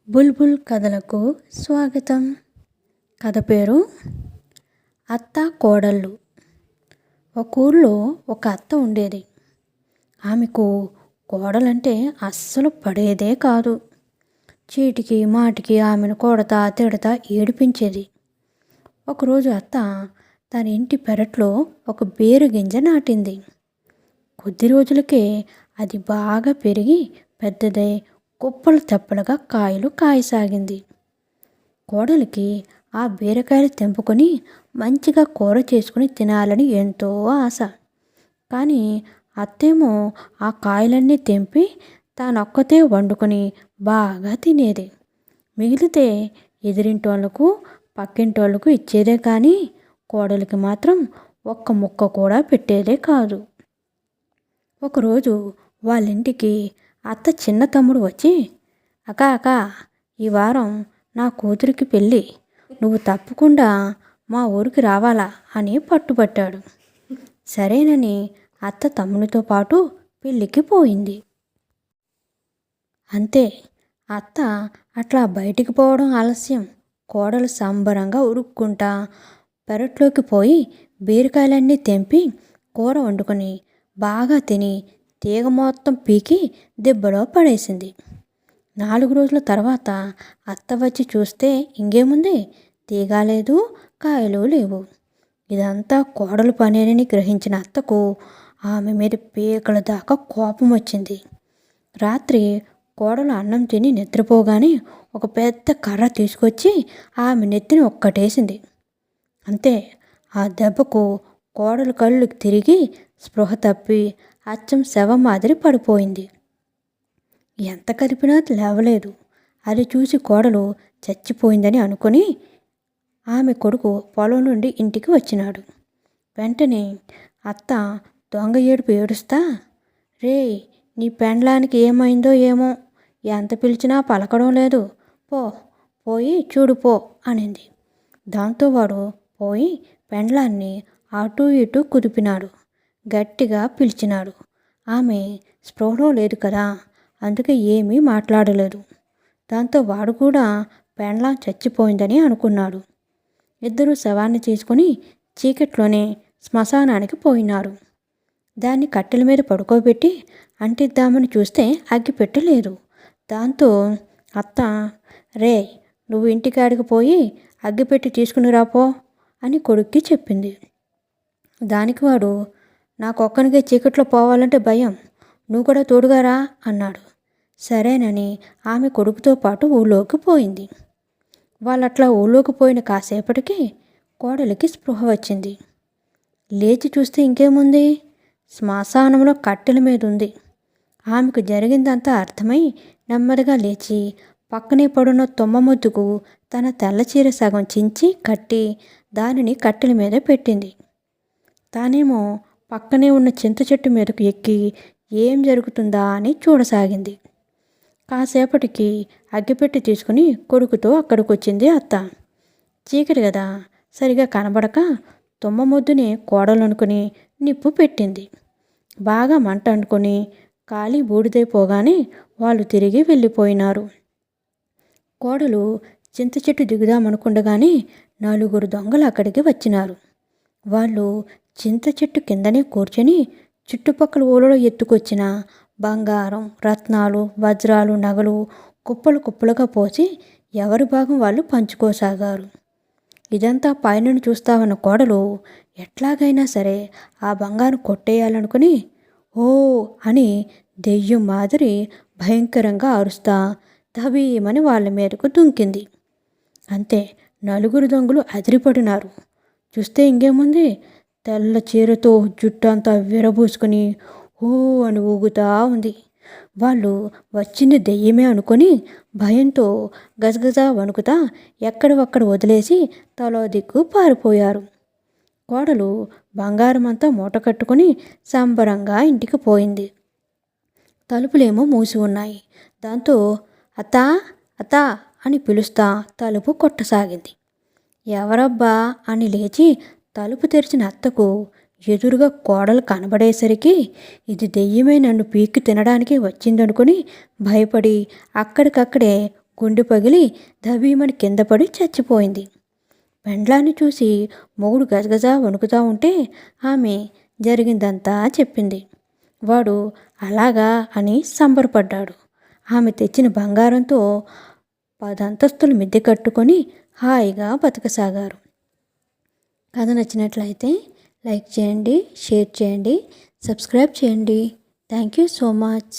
బుల్బుల్ కథలకు స్వాగతం. కథ పేరు అత్త కోడళ్ళు. ఒక ఊళ్ళో ఒక అత్త ఉండేది. ఆమెకు కోడలంటే అస్సలు పడేదే కాదు. చీటికి మాటికి ఆమెను కొడతా తిడతా ఏడిపించేది. ఒకరోజు అత్త తన ఇంటి పెరట్లో ఒక బేరు గింజ నాటింది. కొద్ది రోజులకే అది బాగా పెరిగి పెద్దదై కుప్పలు తెప్పలుగా కాయలు కాయసాగింది. కోడలికి ఆ బీరకాయలు తెంపుకొని మంచిగా కూర చేసుకుని తినాలని ఎంతో ఆశ. కానీ అత్తేమో ఆ కాయలన్నీ తెంపి తానొక్కతే వండుకొని బాగా తినేది. మిగిలితే ఎదిరింటోళ్లకు పక్కింటోళ్లకు ఇచ్చేదే కానీ కోడలికి మాత్రం ఒక్క ముక్క కూడా పెట్టేదే కాదు. ఒకరోజు వాళ్ళింటికి అత్త చిన్న తమ్ముడు వచ్చి, అక్క ఈ వారం నా కూతురికి పెళ్ళి, నువ్వు తప్పకుండా మా ఊరికి రావాలా అని పట్టుబట్టాడు. సరేనని అత్త తమ్మునితో పాటు పెళ్ళికి పోయింది. అంతే, అత్త అట్లా బయటికి పోవడం ఆలస్యం. కోడలు సంబరంగా ఉరుక్కుంటా పెరట్లోకి పోయి బీరకాయలన్నీ తెంపి కూర వండుకొని బాగా తిని తీగ మొత్తం పీకి దెబ్బలో పడేసింది. 4 రోజుల తర్వాత అత్త వచ్చి చూస్తే ఇంకేముంది, తీగ లేదు, కాయలు లేవు. ఇదంతా కోడలు పనేనని గ్రహించిన అత్తకు ఆమె మీద పీకల దాకా కోపం వచ్చింది. రాత్రి కోడలు అన్నం తిని నిద్రపోగానే ఒక పెద్ద కర్ర తీసుకొచ్చి ఆమె నెత్తిని ఒక్కటేసింది. అంతే, ఆ దెబ్బకు కోడలు కళ్ళు తిరిగి స్పృహ తప్పి అచ్చం శవం మాదిరి పడిపోయింది. ఎంత కలిపినా లేవలేదు. అది చూసి కోడలు చచ్చిపోయిందని అనుకుని ఆమె కొడుకు పొలం నుండి ఇంటికి వచ్చినాడు. వెంటనే అత్త దొంగ ఏడుపు ఏడుస్తా, రేయ్, నీ పెండ్లానికి ఏమైందో ఏమో, ఎంత పిలిచినా పలకడం లేదు, పోయి చూడు పో అనింది. దాంతో వాడు పోయి పెండ్లాన్ని అటూ ఇటూ కుదిపినాడు. గట్టిగా పిలిచినాడు. ఆమె స్పృహలో లేదు కదా, అందుకే ఏమీ మాట్లాడలేదు. దాంతో వాడు కూడా పెండ్లాం చచ్చిపోయిందని అనుకున్నాడు. ఇద్దరూ శవాన్ని తీసుకుని చీకట్లోనే శ్మశానానికి పోయినారు. దాన్ని కట్టెల మీద పడుకోబెట్టి అంటిద్దామని చూస్తే అగ్గిపెట్టె లేదు. దాంతో అత్త, రే, నువ్వు ఇంటికాడికి పోయి అగ్గిపెట్టి తీసుకుని రాపో అని కొడుక్కి చెప్పింది. దానికి వాడు, నాకొక్కనికే చీకట్లో పోవాలంటే భయం, నువ్వు కూడా తోడుగారా అన్నాడు. సరేనని ఆమె కొడుకుతో పాటు ఊళ్ళోకి పోయింది. వాళ్ళట్లా ఊళ్ళోకి పోయిన కాసేపటికి కోడలికి స్పృహ వచ్చింది. లేచి చూస్తే ఇంకేముంది, శ్మశానంలో కట్టెల మీద ఉంది. ఆమెకు జరిగిందంతా అర్థమై నెమ్మదిగా లేచి పక్కనే పడున్న తుమ్మ ముద్దుకు తన తెల్లచీర సగం చించి కట్టి దానిని కట్టెల మీద పెట్టింది. తానేమో పక్కనే ఉన్న చింత చెట్టు మీదకు ఎక్కి ఏం జరుగుతుందా అని చూడసాగింది. కాసేపటికి అగ్గిపెట్టి తీసుకుని కొడుకుతో అక్కడికి వచ్చింది అత్త. చీకటి కదా, సరిగా కనబడక తుమ్మ ముద్దుని కోడలనుకుని నిప్పు పెట్టింది. బాగా మంట అనుకుని కాలి బూడిదైపోగానే వాళ్ళు తిరిగి వెళ్ళిపోయినారు. కోడలు చింత చెట్టు దిగుదామనుకుండగానే 4 దొంగలు అక్కడికి వచ్చినారు. వాళ్ళు చింత చెట్టు కిందనే కూర్చొని చుట్టుపక్కల ఊళ్ళో ఎత్తుకొచ్చిన బంగారం, రత్నాలు, వజ్రాలు, నగలు కుప్పలు కుప్పలుగా పోసి ఎవరి భాగం వాళ్ళు పంచుకోసాగారు. ఇదంతా పైన చూస్తామన్న కోడలు ఎట్లాగైనా సరే ఆ బంగారం కొట్టేయాలనుకుని ఓ అని దెయ్యం మాదిరి భయంకరంగా అరుస్తా ధబీమని వాళ్ళ మీదకు దుంకింది. అంతే, 4 దొంగలు అదిరిపడినారు. చూస్తే ఇంకేముంది, తెల్ల చీరతో జుట్టు అంతా విరబూసుకుని ఓ అని ఊగుతా ఉంది. వాళ్ళు వచ్చింది దెయ్యమే అనుకొని భయంతో గజగజ వణుకుతా ఎక్కడొక్కడ వదిలేసి తలో దిక్కు పారిపోయారు. కోడలు బంగారం అంతా మూట కట్టుకుని సంబరంగా ఇంటికి పోయింది. తలుపులేమో మూసి ఉన్నాయి. దాంతో అత్తా అత్తా అని పిలుస్తా తలుపు కొట్టసాగింది. ఎవరబ్బా అని లేచి తలుపు తెరిచిన అత్తకు ఎదురుగా కోడలు కనబడేసరికి ఇది దెయ్యమే నన్ను పీక్కి తినడానికి వచ్చిందనుకుని భయపడి అక్కడికక్కడే గుండె పగిలి దవ్వీమని కింద పడి చచ్చిపోయింది. పెండ్లాన్ని చూసి మొగుడు గజగజ వణుకుతా ఉంటే ఆమె జరిగిందంతా చెప్పింది. వాడు అలాగా అని సంబరపడ్డాడు. ఆమె తెచ్చిన బంగారంతో 10 అంతస్తులు మిద్దె కట్టుకొని హాయిగా బతకసాగారు. కథ నచ్చినట్లయితే లైక్ చేయండి, షేర్ చేయండి, సబ్స్క్రైబ్ చేయండి. Thank you so much.